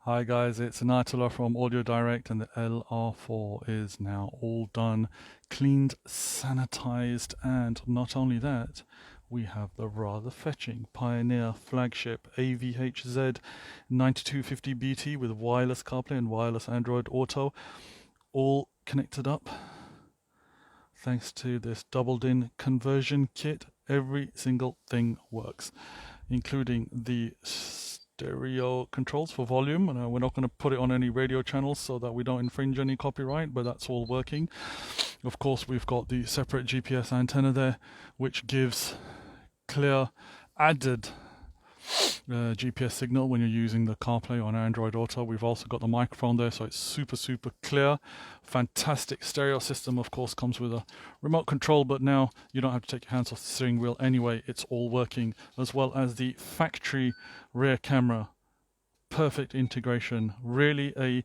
Hi guys, it's 𝗟𝗓𝗡𝗏 from Audio Direct, and the LR4 is now all done, cleaned, sanitized, and not only that, we have the rather fetching Pioneer flagship AVH-Z9250BT with wireless CarPlay and wireless Android Auto, all connected up thanks to this double DIN conversion kit. Every single thing works, including the stereo controls for volume, and we're not going to put it on any radio channels so that we don't infringe any copyright, but that's all working. Of course, we've got the separate GPS antenna there, which gives clear added GPS signal when you're using the CarPlay on Android Auto. We've also got the microphone there, so it's super clear. Fantastic stereo system. Of course, comes with a remote control, but now you don't have to take your hands off the steering wheel anyway. It's all working, as well as the factory rear camera. Perfect integration. Really a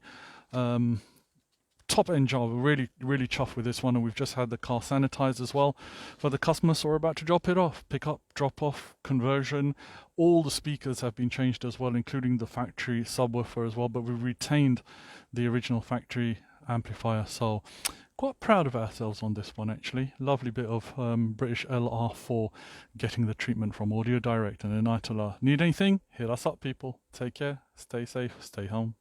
top-end job. Really chuffed with this one, and we've just had the car sanitized as well for the customer, so we're about to drop it off. Pick up, drop off, conversion. All the speakers have been changed as well, including the factory subwoofer as well, but we've retained the original factory amplifier, so quite proud of ourselves on this one actually. Lovely bit of British LR4 getting the treatment from Audio Direct and 𝗟𝗓𝗡𝗏. Need anything? Hit us up, people. Take care, stay safe, stay home.